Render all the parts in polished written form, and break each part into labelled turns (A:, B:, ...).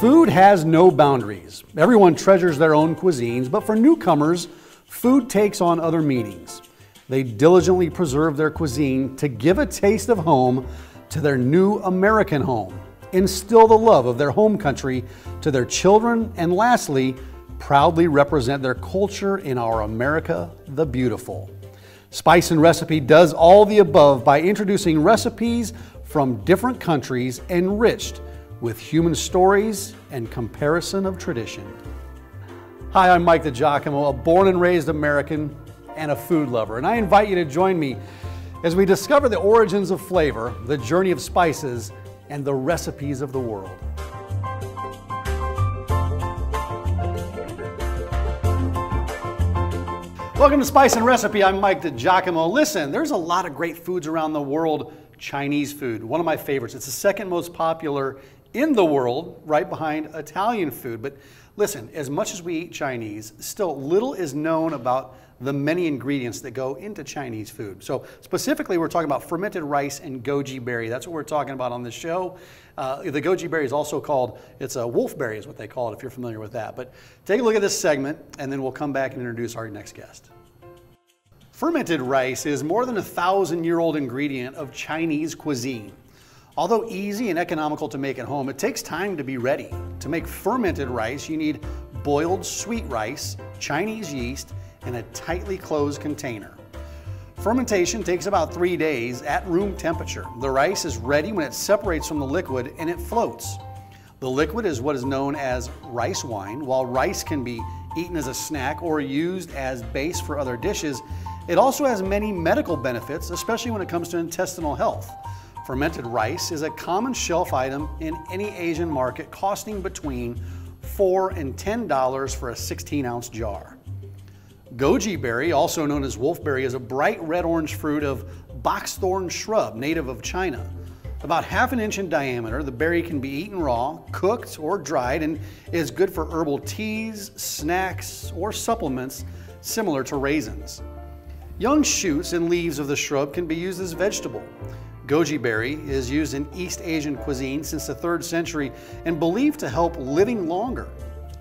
A: Food has no boundaries. Everyone treasures their own cuisines, but for newcomers, food takes on other meanings. They diligently preserve their cuisine to give a taste of home to their new American home, instill the love of their home country to their children, and lastly, proudly represent their culture in our America the Beautiful. Spice and Recipe does all the above by introducing recipes from different countries enriched with human stories and comparison of tradition. Hi, I'm Mike DiGiacomo, a born and raised American and a food lover, and I invite you to join me as we discover the origins of flavor, the journey of spices, and the recipes of the world. Welcome to Spice and Recipe. I'm Mike DiGiacomo. Listen, there's a lot of great foods around the world. Chinese food, one of my favorites. It's the second most popular in the world, right behind Italian food. But listen, as much as we eat Chinese, still little is known about the many ingredients that go into Chinese food. So specifically, we're talking about fermented rice and goji berry. That's what we're talking about on this show. The goji berry is also called, it's a wolfberry is what they call it, if you're familiar with that. But take a look at this segment, and then we'll come back and introduce our next guest. Fermented rice is more than a 1,000-year-old ingredient of Chinese cuisine. Although easy and economical to make at home, it takes time to be ready. To make fermented rice, you need boiled sweet rice, Chinese yeast, and a tightly closed container. Fermentation takes about 3 days at room temperature. The rice is ready when it separates from the liquid and it floats. The liquid is what is known as rice wine. While rice can be eaten as a snack or used as base for other dishes, it also has many medical benefits, especially when it comes to intestinal health. Fermented rice is a common shelf item in any Asian market, costing between $4 and $10 for a 16-ounce jar. Goji berry, also known as wolfberry, is a bright red-orange fruit of boxthorn shrub native of China. About ½ inch in diameter, the berry can be eaten raw, cooked, or dried, and is good for herbal teas, snacks, or supplements similar to raisins. Young shoots and leaves of the shrub can be used as vegetable. Goji berry is used in East Asian cuisine since the 3rd century and believed to help living longer.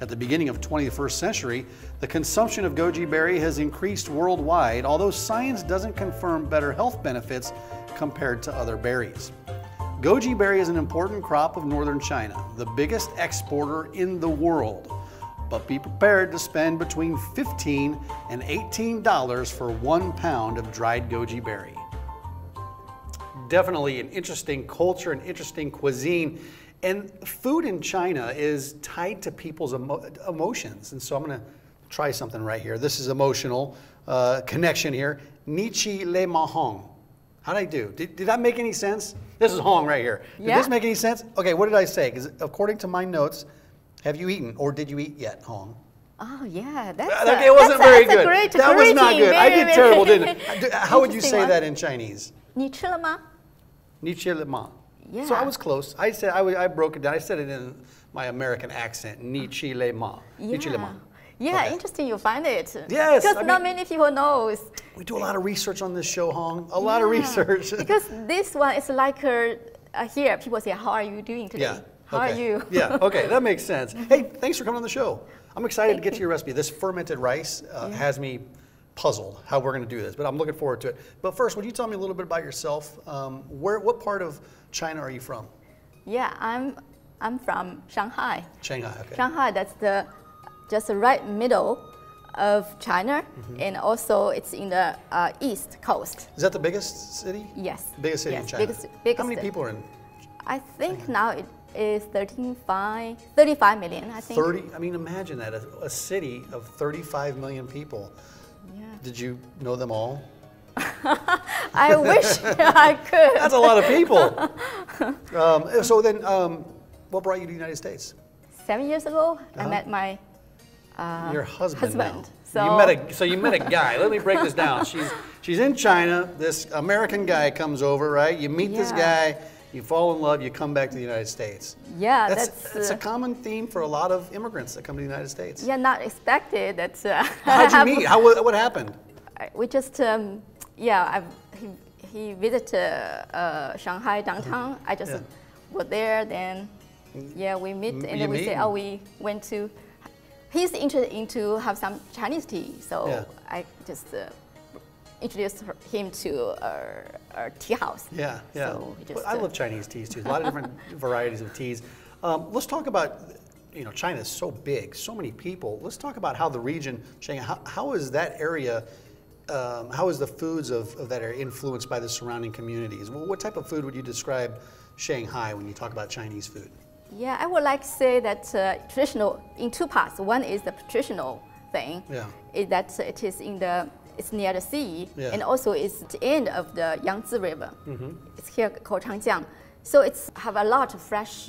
A: At the beginning of the 21st century, the consumption of goji berry has increased worldwide, although science doesn't confirm better health benefits compared to other berries. Goji berry is an important crop of northern China, the biggest exporter in the world. But be prepared to spend between $15 and $18 for 1 pound of dried goji berry. Definitely an interesting culture, an interesting cuisine. And food in China is tied to people's emotions. And so I'm going to try something right here. This is emotional connection here. Ni chi le ma hong. How did I do? Did that make any sense? This is hong right here. Did this make any sense? Okay, what did I say? Because according to my notes, have you eaten or did you eat yet, hong?
B: Oh yeah,
A: it wasn't very good. That was not good. I did terrible, didn't I? How would you say that in Chinese?
B: 你吃了吗?
A: 你吃了吗?
B: Yeah.
A: So I was close. I said I broke it down. I said it in my American accent. 你吃了吗? 你吃了吗?
B: Yeah,
A: Okay.
B: Interesting you find it.
A: Yes.
B: Because not many people knows.
A: We do a lot of research on this show, Hong. A lot of research.
B: Because this one is like here people say, how are you doing today?
A: Yeah.
B: How are you?
A: Yeah, okay, that makes sense. Hey, thanks for coming on the show. I'm excited to get to your recipe. This fermented rice has me puzzled how we're going to do this, but I'm looking forward to it. But first, would you tell me a little bit about yourself? What part of China are you from?
B: Yeah, I'm from Shanghai.
A: Shanghai, okay.
B: Shanghai, that's just the right middle of China, and also it's in the east coast.
A: Is that the biggest city?
B: Yes.
A: Biggest city in China?
B: Biggest.
A: How many people are in?
B: I think now it is 35 million, I think.
A: 30? I mean, imagine that, a city of 35 million people.
B: Yeah.
A: Did you know them all?
B: I wish I could.
A: That's a lot of people. So then, what brought you to the United States?
B: 7 years ago, I met my
A: your husband. Now.
B: So
A: you met a guy. Let me break this down. She's in China. This American guy comes over, right? You meet this guy. You fall in love, you come back to the United States.
B: Yeah,
A: that's a common theme for a lot of immigrants that come to the United States.
B: Yeah, not expected. That's.
A: How'd you meet? What happened?
B: We just, he visited Shanghai downtown. I just was there, then Yeah, we meet and
A: You
B: then we
A: meet
B: say,
A: and-
B: oh, we went to. He's interested in to have some Chinese tea, so
A: Yeah.
B: I just introduced him to our tea house.
A: Yeah, yeah.
B: So we just,
A: Well, I love Chinese teas too. A lot of different varieties of teas. Let's talk about, China is so big, so many people. Let's talk about how the region, Shanghai, how is that area, how is the foods of that area influenced by the surrounding communities? Well, what type of food would you describe Shanghai when you talk about Chinese food?
B: Yeah, I would like to say that traditional in two parts. One is the traditional thing,
A: Yeah.
B: is that it is it's near the sea,
A: Yeah.
B: and also it's the end of the Yangtze River. It's here called Changjiang, so it's have a lot of fresh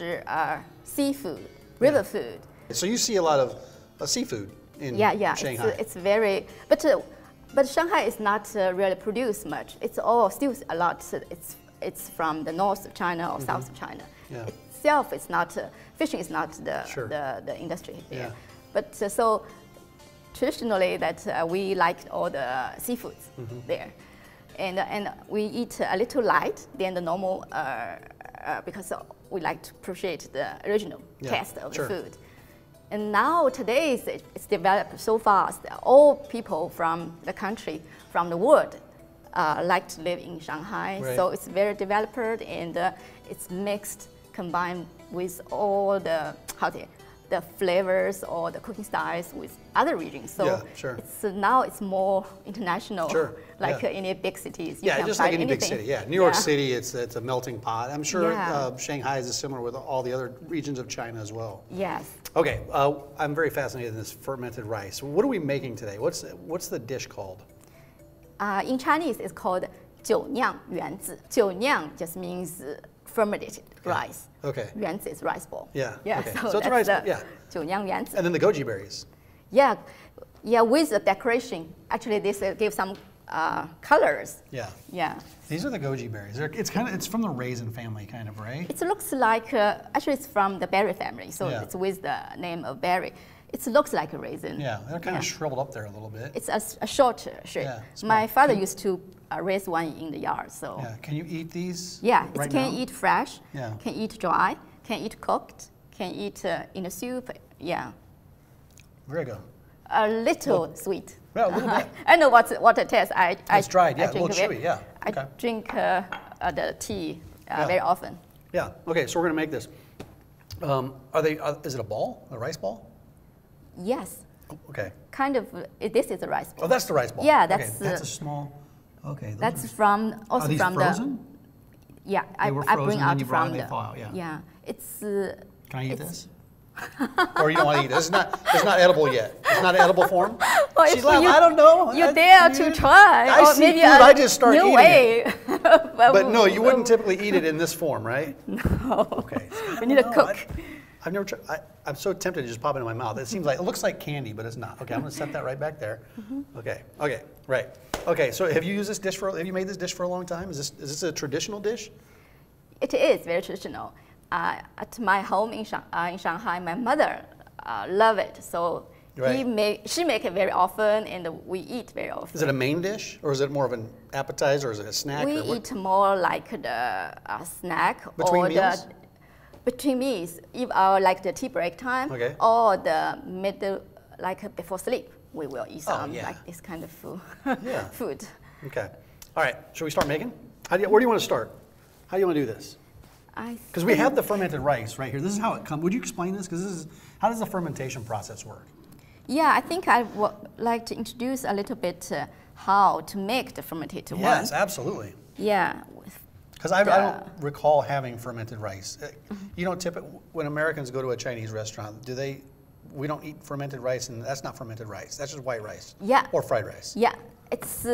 B: seafood, river food.
A: So you see a lot of seafood in
B: Yeah,
A: Shanghai.
B: it's very, but Shanghai is not really produced much. It's all still a lot. It's from the north of China or south of China.
A: Yeah.
B: Itself, it's not fishing is not
A: Sure.
B: the industry there.
A: Yeah.
B: But so traditionally that we like all the seafoods there, and we eat a little light than the normal because we like to appreciate the original taste of
A: sure.
B: the food. And now today it's developed so fast. All people from the country, from the world, like to live in Shanghai.
A: Right.
B: So it's very developed and it's mixed, combined with all the the flavors or the cooking styles with other regions. So
A: Yeah, sure.
B: now it's more international,
A: Sure,
B: like
A: yeah.
B: in a big cities. You
A: Yeah,
B: can
A: just like
B: find
A: any big
B: anything.
A: city. Yeah, New York
B: Yeah.
A: City, it's a melting pot. I'm sure
B: Yeah.
A: Shanghai is similar with all the other regions of China as well.
B: Yes.
A: Okay, I'm very fascinated in this fermented rice. What are we making today? What's the dish called?
B: In Chinese, it's called 酒酿圆子. 酒酿 just means fermented rice.
A: Okay.
B: 圆子 is rice ball.
A: Yeah,
B: Yeah.
A: okay.
B: So,
A: So it's
B: that's
A: rice-
B: the
A: yeah.
B: 酒酿圆子.
A: And then the goji berries.
B: Yeah, yeah. With the decoration, actually, this gives some colors.
A: Yeah.
B: Yeah.
A: These are the goji berries. It's from the raisin family, kind of, right?
B: It looks like actually it's from the berry family, so
A: Yeah.
B: it's with the name of berry. It looks like a raisin.
A: Yeah, they're kind of shriveled up there a little bit.
B: It's a short shape.
A: Yeah, small.
B: My father used to raise one in the yard, so
A: Yeah. Can you eat these?
B: yeah, it
A: right
B: can
A: now?
B: eat fresh,
A: Yeah.
B: can eat dry, can eat cooked, can eat in a soup. Yeah,
A: There you go.
B: a little sweet.
A: Yeah, a little bit.
B: I know what it tastes.
A: It's dried, yeah, a
B: drink
A: little
B: it.
A: chewy, yeah.
B: I
A: Okay.
B: drink the tea
A: Yeah.
B: very often.
A: Yeah. Okay, so we're gonna make this. Is it a ball? A rice ball?
B: Yes,
A: Okay.
B: kind of. This is a rice ball.
A: Oh, that's the rice ball.
B: Yeah,
A: Okay,
B: that's,
A: that's a small. Okay. those
B: That's
A: are-
B: from
A: Are
B: also
A: these
B: from
A: frozen?
B: the. Yeah,
A: They were
B: I
A: frozen
B: bring
A: and then
B: out
A: you brought
B: from
A: them, they
B: the.
A: thaw out, yeah.
B: Yeah, it's.
A: Can I eat this? Or you don't want to eat it? It's not edible yet. It's not edible form.
B: Well,
A: She's
B: if
A: like,
B: you-
A: I don't know.
B: You dare to try,
A: I
B: or
A: see
B: maybe
A: food,
B: a
A: I just start
B: new
A: eating
B: way.
A: But no, you wouldn't typically eat it in this form, right?
B: No.
A: Okay.
B: We need to
A: No,
B: cook.
A: I've never tried. I'm so tempted to just pop it in my mouth. It looks like candy, but it's not. Okay, I'm gonna set that right back there. Okay. Okay. Right. Okay. So have you used this dish have you made this dish for a long time? Is this a traditional dish?
B: It is very traditional. At my home in Shanghai, my mother love it. So
A: Right.
B: she make it very often, and we eat very often.
A: Is it a main dish, or is it more of an appetizer, or is it a snack?
B: We
A: or what?
B: eat more like the snack
A: Between
B: or
A: meals?
B: between meals, if like the tea break time
A: Okay.
B: or the middle, like before sleep, we will eat some
A: yeah.
B: like this kind of food.
A: Yeah.
B: food.
A: Okay. All right. Should we start making? Where do you want to start? How do you want to do this? Because we have the fermented rice right here. This is how it comes. Would you explain this? Because how does the fermentation process work?
B: Yeah, I think I would like to introduce a little bit how to make the fermented one.
A: Yes, absolutely.
B: Yeah.
A: Because I don't recall having fermented rice. You don't when Americans go to a Chinese restaurant, we don't eat fermented rice, and that's not fermented rice. That's just white rice.
B: Yeah.
A: Or fried rice.
B: Yeah, it's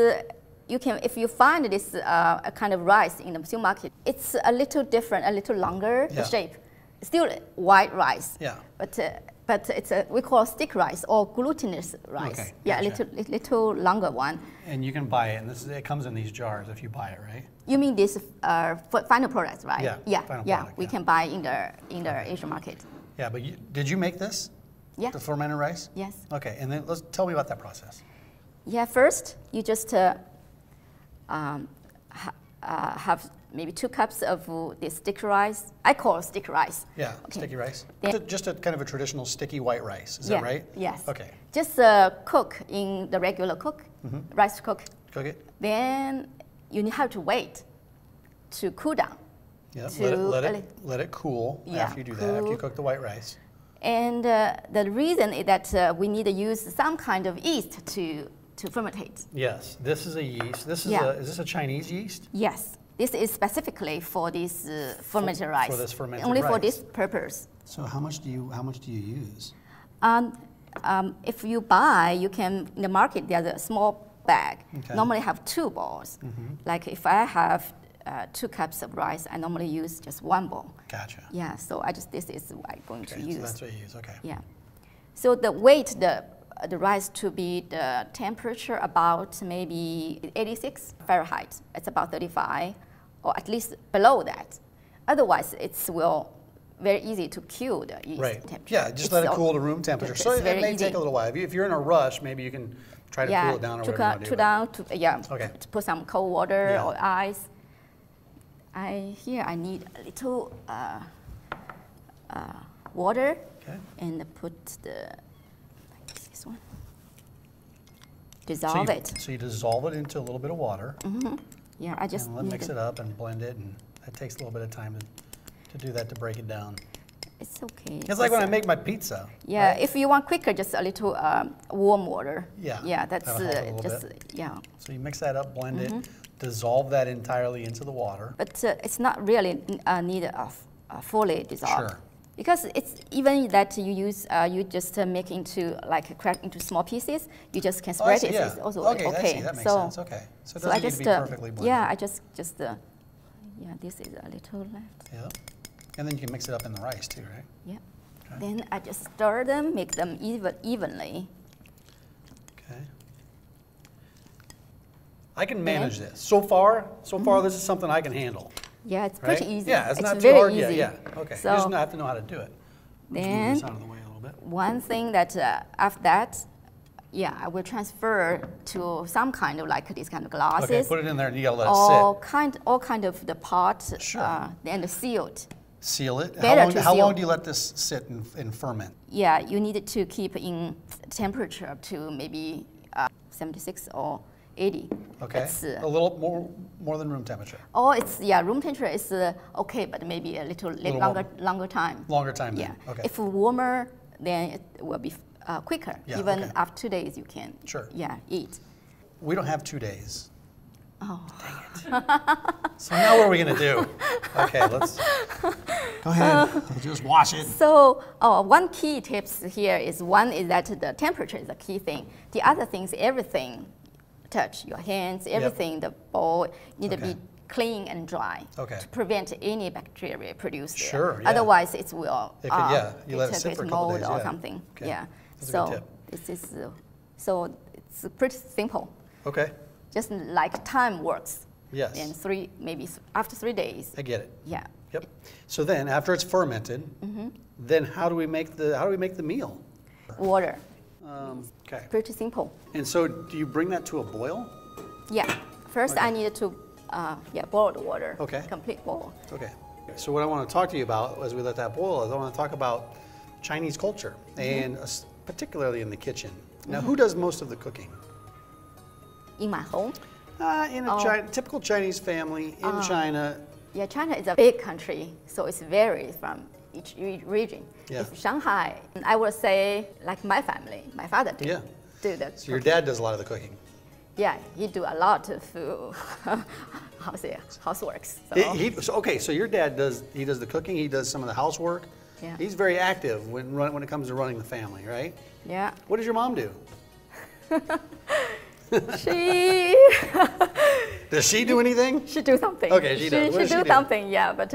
B: you can if you find this a kind of rice in the supermarket, it's a little different, a little longer
A: Yeah.
B: the shape. Still white rice.
A: Yeah.
B: But it's we call stick rice or glutinous rice.
A: Okay,
B: Yeah,
A: gotcha.
B: a little longer one.
A: And you can buy it, and it comes in these jars if you buy it, right?
B: You mean this final product, right?
A: Yeah,
B: Yeah.
A: final
B: Yeah.
A: product,
B: We
A: yeah.
B: can buy in the Asian market.
A: Yeah, but did you make this?
B: Yeah.
A: The fermented rice?
B: Yes.
A: Okay, and then tell me about that process.
B: Yeah. First, you just have maybe 2 cups of this sticky rice. I call it sticky rice.
A: Yeah,
B: okay.
A: sticky rice.
B: Then,
A: Just a kind of a traditional sticky white rice, is that right?
B: Yes.
A: Okay.
B: Just cook in the regular rice cook.
A: Cook it.
B: Then you have to wait to cool down.
A: Yeah,
B: To
A: let it cool after you do that, after you cook the white rice.
B: And the reason is that we need to use some kind of yeast to fermentate.
A: Yes, this is a yeast. Is this a Chinese yeast?
B: Yes, this is specifically for this fermented rice.
A: For this fermented
B: Only
A: rice.
B: for this purpose.
A: So how much do you use?
B: If you buy, you can in the market. There's a small bag.
A: Okay.
B: Normally have 2 bowls. Like if I have 2 cups of rice, I normally use just 1 bowl.
A: Gotcha.
B: Yeah, so this is what I'm going to use.
A: So that's what you use. Okay.
B: Yeah. So the rice to be the temperature about maybe 86 Fahrenheit. It's about 35, or at least below that. Otherwise, it's very easy to kill the yeast temperature.
A: Yeah, just let it cool to room temperature. So it may take a little while. If you're in a rush, maybe you can try to cool it down or whatever you want to do.
B: Okay. To put some cold water or ice. Here I need a little water and put this one. Dissolve it.
A: So you dissolve it into a little bit of water.
B: Yeah, I just
A: mix it up and blend it, and it takes a little bit of time to do that, to break it down.
B: It's okay.
A: It's like when I make my pizza.
B: Yeah,
A: right?
B: if you want quicker, just a little warm water.
A: Yeah.
B: Yeah, that's
A: just So you mix that up, blend it, dissolve that entirely into the water.
B: But it's not really needed fully dissolved.
A: Sure.
B: Because it's even that you use, you just make into crack into small pieces. You just can spread it.
A: Yeah.
B: It's also
A: okay.
B: okay.
A: I see. That makes sense. Okay. So it doesn't need to be perfectly blended.
B: Yeah, I just this is a little left.
A: Yeah. And then you can mix it up in the rice too, right?
B: Yeah.
A: Okay.
B: Then I just stir them, make them evenly.
A: Okay. I can manage this. So far, this is something I can handle.
B: Yeah, it's pretty easy.
A: Yeah, it's not too
B: very
A: hard.
B: easy.
A: Yeah. Okay.
B: So
A: you just have to know how to do it.
B: Then
A: Move this out of the way a little bit.
B: one thing that after that, I will transfer to some kind of these kind of glasses.
A: Okay, put it in there and you gotta let it sit.
B: All kind of the pot.
A: Sure.
B: And seal it.
A: Seal it.
B: How
A: long do you let this sit and ferment?
B: Yeah, you need it to keep in temperature up to maybe 76 or 80.
A: Okay.
B: That's,
A: a little more than room temperature.
B: Oh, it's room temperature is okay, but maybe a little longer time.
A: Longer time.
B: Yeah.
A: Then. Okay.
B: If warmer, then it will be quicker.
A: Yeah,
B: Even after 2 days, you can.
A: Sure.
B: Yeah, eat.
A: We don't have 2 days.
B: Oh.
A: Dang it. So now what are we gonna do? Okay, let's go ahead. Just wash it.
B: So one key tips here is that the temperature is the key thing. The other thing is everything. Touch your hands, everything, the bowl need to be clean and dry to prevent any bacteria produced there.
A: Sure, yeah.
B: Otherwise, it will
A: you let it sit for a couple
B: mold
A: days,
B: or something.
A: Okay.
B: Yeah.
A: That's
B: so
A: a good tip.
B: this is it's pretty simple.
A: Okay.
B: Just like time works.
A: Yes.
B: And maybe after 3 days.
A: I get it.
B: Yeah.
A: Yep. So then, after it's fermented, then how do we make the meal?
B: Water.
A: Okay.
B: Pretty simple.
A: And so, do you bring that to a boil?
B: Yeah. First, I need to boil the water.
A: Okay.
B: Complete boil.
A: Okay. So what I want to talk to you about as we let that boil is I want to talk about Chinese culture, and particularly in the kitchen. Now, who does most of the cooking?
B: In my home.
A: In a typical Chinese family in China.
B: Yeah, China is a big country, so it's varies from each region.
A: Yeah.
B: If Shanghai, I would say like my family, my father do the
A: So your dad does a lot of the cooking.
B: Yeah, he do a lot of houseworks. So.
A: So your dad does the cooking. He does some of the housework.
B: Yeah.
A: He's very active when it comes to running the family, right?
B: Yeah.
A: What does your mom do? Does she do anything?
B: She do something.
A: Okay, she does.
B: She do something, yeah. But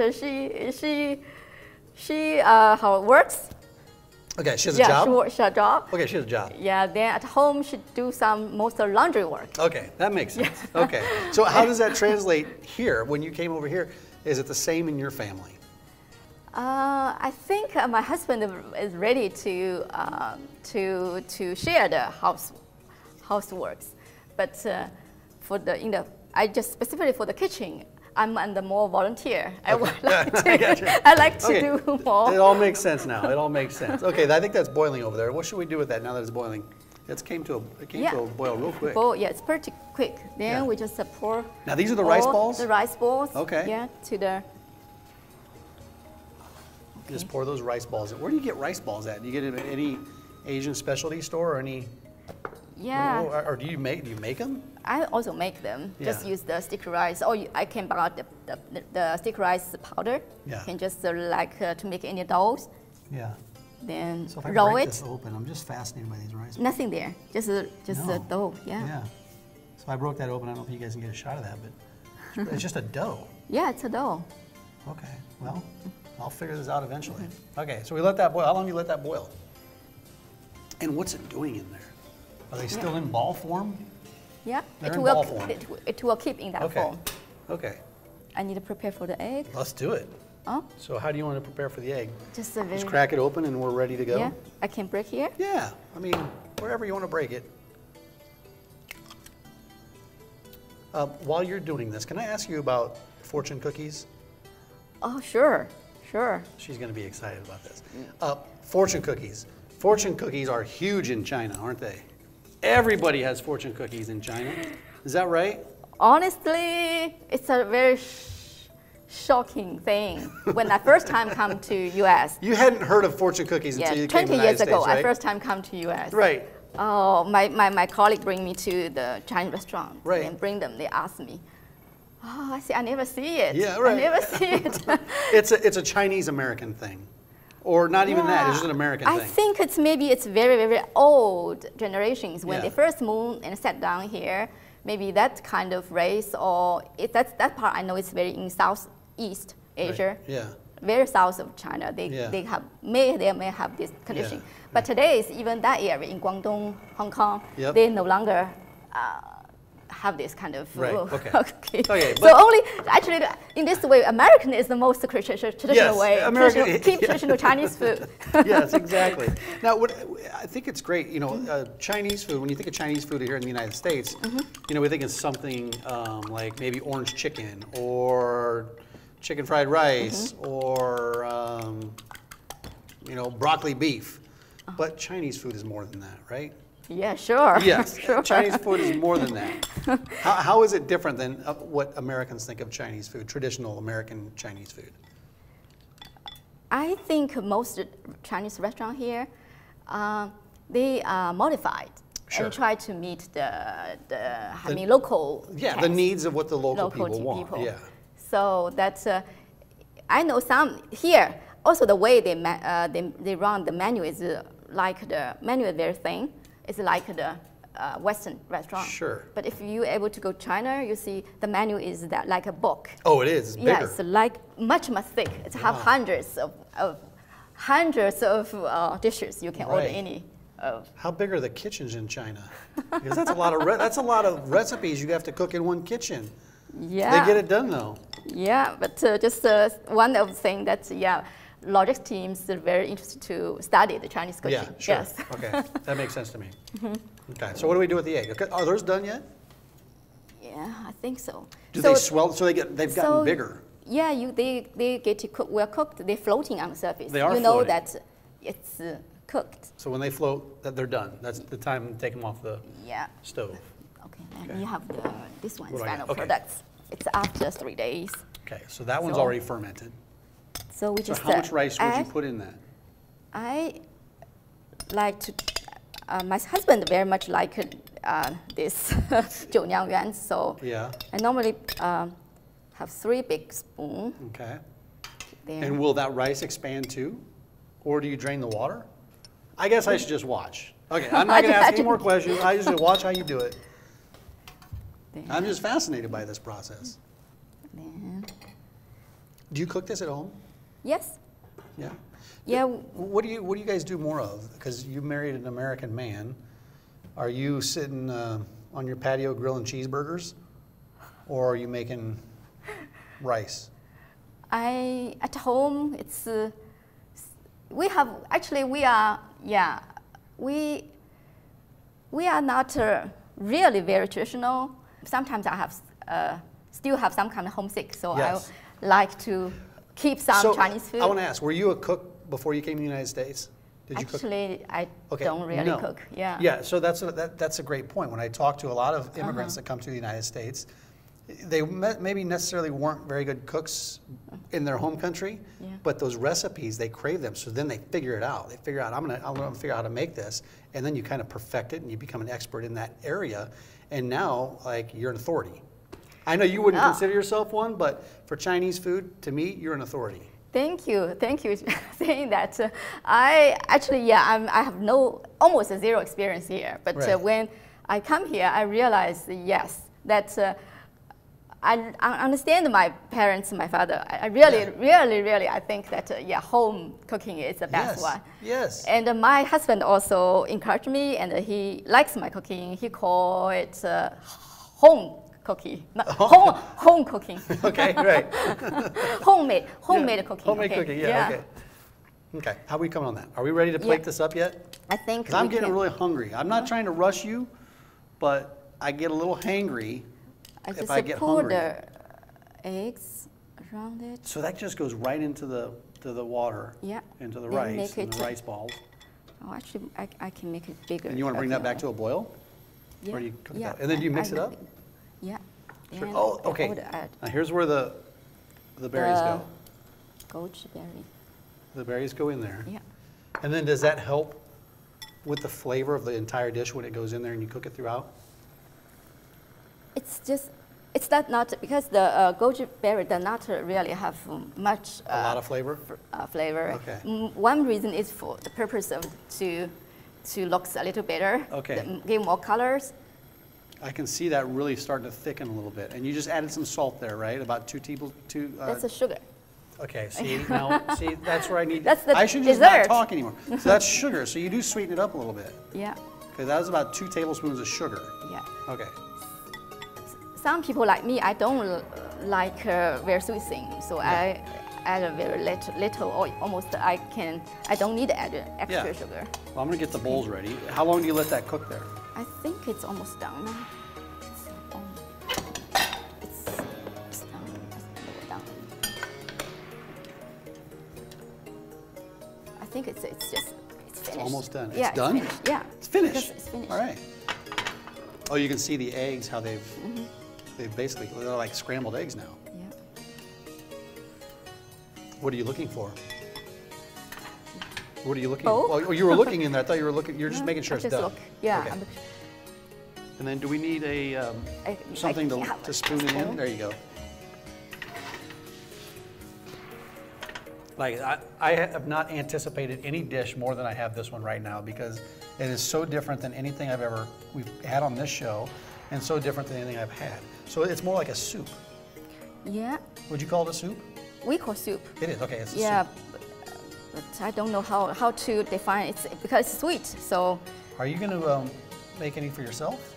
B: she how it works.
A: Okay, she has a job?
B: Yeah, she has a job.
A: Okay, she has a job.
B: Yeah, then at home she do most of laundry work.
A: Okay, that makes sense. Yeah. Okay, so how does that translate here? When you came over here, is it the same in your family?
B: I think my husband is ready to share the houseworks, but specifically for the kitchen, I'm the more volunteer. I would
A: I
B: like to,
A: gotcha.
B: I like to
A: Okay.
B: do more.
A: It all makes sense now. It all makes sense. Okay, I think that's boiling over there. What should we do with that now that it's boiling? It came to a boil real quick.
B: Boil, yeah, it's pretty quick. Then
A: Yeah.
B: we just pour.
A: Now these are the rice
B: all
A: balls?
B: The rice balls.
A: Okay.
B: Yeah, to the.
A: Just pour those rice balls in. Where do you get rice balls at? Do you get it at any Asian specialty store or any?
B: Yeah.
A: Or do you make them?
B: I also make them. Just
A: Yeah.
B: use the sticky rice, or I can buy out the sticky rice powder.
A: Yeah.
B: Can just to make any doughs.
A: Yeah.
B: Then
A: So if I
B: roll
A: break
B: it.
A: this open, I'm just fascinated by these rice balls.
B: Nothing there. Just
A: No.
B: a dough. Yeah.
A: Yeah. So I broke that open. I don't know if you guys can get a shot of that, but it's just a dough.
B: Yeah, it's a dough.
A: Okay. Well, I'll figure this out eventually. Okay. So we let that boil. How long do you let that boil? And what's it doing in there? Are they still in ball form?
B: Yeah.
A: They're
B: it
A: in
B: will.
A: ball form.
B: It will keep in that
A: Okay.
B: form.
A: Okay.
B: I need to prepare for the egg.
A: Let's do it.
B: Oh,
A: So how do you want to prepare for the egg?
B: just a very.
A: Just crack it open and we're ready to go?
B: Yeah, I can break here.
A: Yeah, I mean, wherever you want to break it. While you're doing this, can I ask you about fortune cookies?
B: Oh, sure, sure.
A: She's going to be excited about this. Fortune cookies. Fortune cookies are huge in China, aren't they? Everybody has fortune cookies in China. Is that right?
B: Honestly, it's a very shocking thing. When I first time come to U.S.
A: You hadn't heard of fortune cookies until you came to the
B: 20
A: United
B: years ago,
A: States, right?
B: I first time come to U.S.
A: Right.
B: Oh, my colleague bring me to the Chinese restaurant.
A: Right.
B: And bring them. They ask me. Oh, I say I never see it.
A: Yeah, right.
B: I never see it.
A: It's a Chinese American thing, or not even that. It's just an American
B: I
A: thing.
B: think it's very, very old generations when
A: Yeah.
B: they first moved and sat down here. Maybe that kind of race, or that part I know it's very in Southeast Asia.
A: Right. Yeah.
B: Very south of China. They may have this condition.
A: Yeah.
B: But today is even that area in Guangdong, Hong Kong,
A: Yep.
B: they no longer have this kind of
A: Right, okay.
B: okay.
A: Okay,
B: So only actually in this way, American is the most traditional
A: Yes,
B: way.
A: American-
B: Keep
A: yeah.
B: traditional Chinese food.
A: Yes, exactly. Now, I think it's great. You know, Chinese food. When you think of Chinese food here in the United States, you know, we think of something like maybe orange chicken or chicken fried rice or you know, broccoli beef. But Chinese food is more than that, right?
B: Yeah, sure.
A: Yes,
B: Sure.
A: Chinese food is more than that. How is it different than what Americans think of Chinese food, traditional American Chinese food?
B: I think most Chinese restaurants here, they are modified
A: Sure.
B: and try to meet local
A: Yeah, the
B: tastes,
A: needs of what the local people want.
B: people.
A: Yeah.
B: So that's I know some here. Also, the way they run the menu is like the menu is very thin. It's like the Western restaurant.
A: Sure.
B: But if you able to go to China, you see the menu is that like a book.
A: Oh, it is. It's bigger.
B: Yeah, it's like much thick. It's have hundreds of dishes you can order
A: Right.
B: any of.
A: How big are the kitchens in China? Because that's a lot of recipes you have to cook in one kitchen.
B: Yeah.
A: They get it done though.
B: Yeah, but just one of the things that logistics teams are very interested to study the Chinese cooking.
A: Yeah, sure.
B: Yes.
A: Okay, that makes sense to me. Okay, so what do we do with the egg? Okay, are those done yet?
B: Yeah, I think so.
A: Do they swell? So they've gotten bigger.
B: Yeah, they get to cook. Well cooked. They're floating on the surface.
A: They are
B: You know
A: floating.
B: that it's cooked.
A: So when they float, they're done. That's the time to take them off the
B: Yeah.
A: stove.
B: Okay, and you have this one's
A: What do I
B: final
A: got? Okay.
B: products. It's after 3 days.
A: Okay, so that one's
B: So-
A: already fermented.
B: So we
A: So
B: just
A: how much rice would you
B: add-
A: put in that?
B: I like to. My husband very much like this 九酿圆, so
A: Yeah.
B: I normally have 3 big spoons
A: Okay.
B: there.
A: And will that rice expand too? Or do you drain the water? I guess I should just watch. Okay, I'm not going to ask any more questions. I just watch how you do it.
B: There.
A: I'm just fascinated by this process.
B: Then-
A: Do you cook this at home?
B: Yes.
A: Yeah.
B: Yeah.
A: What do you guys do more of? Because you married an American man. Are you sitting on your patio grilling cheeseburgers, or are you making rice?
B: At home it's we are not really very traditional. Sometimes I have still have some kind of homesick. So
A: Yes.
B: I like to keep some Chinese food.
A: I want to ask, were you a cook before you came to the United States? Did you cook?
B: Actually, I
A: Okay,
B: don't really
A: no.
B: cook. Yeah.
A: Yeah, so that's a great point. When I talk to a lot of immigrants that come to the United States, they maybe necessarily weren't very good cooks in their home country, but those recipes, they crave them. So then they figure it out. They figure out, I'm gonna figure out how to make this, and then you kind of perfect it and you become an expert in that area. And now, like, you're an authority. I know you wouldn't consider yourself one, but for Chinese food, to me, you're an authority.
B: Thank you saying that. I actually, I have almost zero experience here. But when I come here, I realize, yes, that I understand my parents, my father. I really, I think that, home cooking is the best one.
A: Yes.
B: And my husband also encouraged me, and he likes my cooking. He calls it home cooking, home cooking.
A: Okay, right.
B: Homemade cooking.
A: Homemade cooking, okay. Okay, how are we coming on that? Are we ready to plate this up yet?
B: I think
A: because I'm getting really hungry. I'm not trying to rush you, but I get a little hangry if I get hungry.
B: I just pour the eggs around it.
A: So that just goes right into the water, into the rice, and the rice balls.
B: Oh, actually, I can make it bigger.
A: And you want to bring that back to a boil?
B: Yeah.
A: Or do you cook that? And then do you mix it up?
B: Yeah.
A: Sure. Oh, okay. Now here's where the berries go.
B: Goji berry.
A: The berries go in there.
B: Yeah.
A: And then does that help with the flavor of the entire dish when it goes in there and you cook it throughout?
B: It's not because the goji berry does not really have much.
A: A lot of flavor?
B: Flavor.
A: Okay.
B: One reason is for the purpose of to look a little better.
A: Okay.
B: Give more colors.
A: I can see that really starting to thicken a little bit. And you just added some salt there, right? About 2 tablespoons.
B: That's the sugar.
A: Okay, see, now, that's where I need,
B: that's the
A: I should just
B: dessert.
A: not talk anymore. So that's sugar, so you do sweeten it up a little bit.
B: Yeah.
A: Okay, that was about 2 tablespoons of sugar.
B: Yeah.
A: Okay.
B: Some people like me, I don't like very sweet things, so I add a very little, or almost I don't need to add extra sugar.
A: Well, I'm gonna get the bowls ready. How long do you let that cook there?
B: I think it's almost done now. It's done. I think it's finished.
A: It's almost done.
B: Yeah,
A: it's done?
B: Finished. Yeah.
A: It's finished.
B: It's finished.
A: All right. Oh, you can see the eggs, how they're like scrambled eggs now.
B: Yeah.
A: What are you looking for? What are you looking for? Oh, you were looking in there. I thought you were looking. You're just making sure it's done.
B: Look. Yeah.
A: Okay. And then do we need something to spoon it in? There you go. Like I have not anticipated any dish more than I have this one right now because it is so different than anything we've had on this show, and so different than anything I've had. So it's more like a soup.
B: Yeah.
A: Would you call it a soup?
B: We call soup.
A: It is. Okay, it's a
B: soup. But I don't know how to define it because it's sweet. So.
A: Are you going to make any for yourself?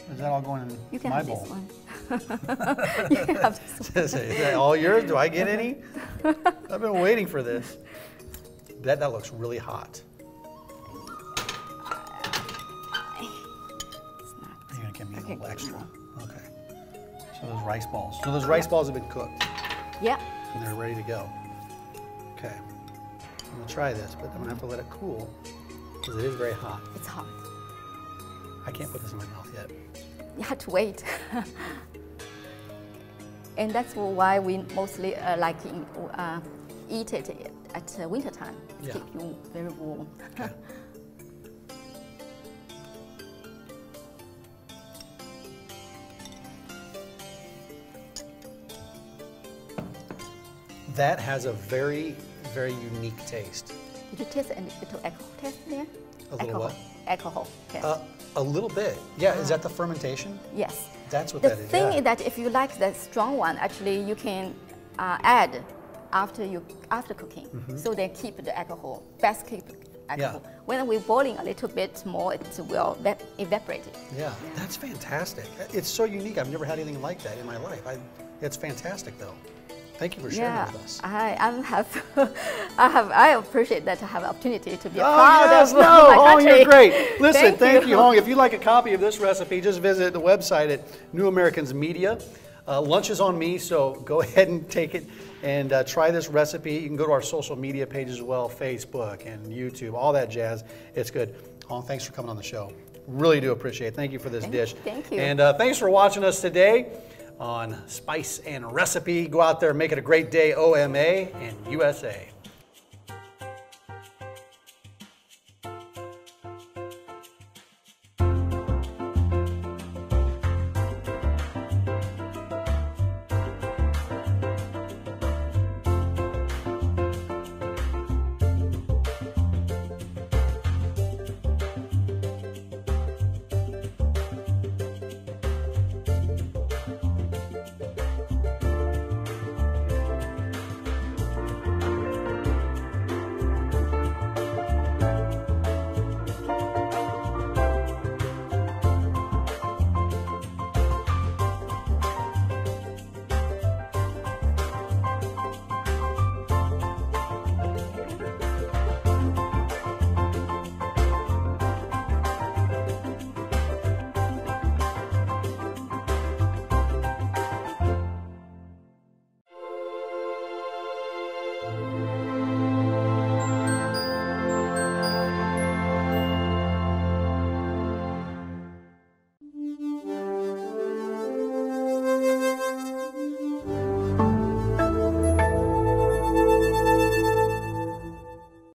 A: Or is that all going in my bowl?
B: This one. You can have this one.
A: Is that all yours? Do I get any? I've been waiting for this. That looks really hot. You're going to give me a little extra. Okay. So those rice balls. So those rice balls have been cooked.
B: Yeah.
A: And they're ready to go. Okay. I'm going to try this, but I'm going to have to let it cool because it is very hot.
B: It's hot.
A: I can't put this in my mouth yet.
B: You have to wait. And that's why we mostly eat it at winter time.
A: Yeah.
B: Keep you very warm.
A: Okay. That has a very, very unique taste.
B: Did you taste any little alcohol taste there?
A: A little what?
B: Alcohol taste.
A: A little bit. Yeah, is that the fermentation?
B: Yes.
A: That's what
B: that
A: is.
B: The thing is that if you like the strong one, actually you can add after cooking. So they keep the alcohol, best keep alcohol.
A: Yeah.
B: When we're boiling a little bit more, it will evaporate.
A: Yeah, that's fantastic. It's so unique. I've never had anything like that in my life. It's fantastic though. Thank you for sharing with us.
B: I appreciate that I have the opportunity to be a
A: Oh,
B: part
A: yes,
B: of
A: no,
B: my
A: Hong,
B: country.
A: you're great. Listen, thank you,
B: you.
A: Hong. If you'd like a copy of this recipe, just visit the website at New Americans Media. Lunch is on me, so go ahead and take it and try this recipe. You can go to our social media page as well, Facebook and YouTube, all that jazz. It's good. Hong, thanks for coming on the show. Really do appreciate it. Thank you for this dish.
B: Thank you.
A: And thanks for watching us today on Spice and Recipe. Go out there and make it a great day, OMA and USA.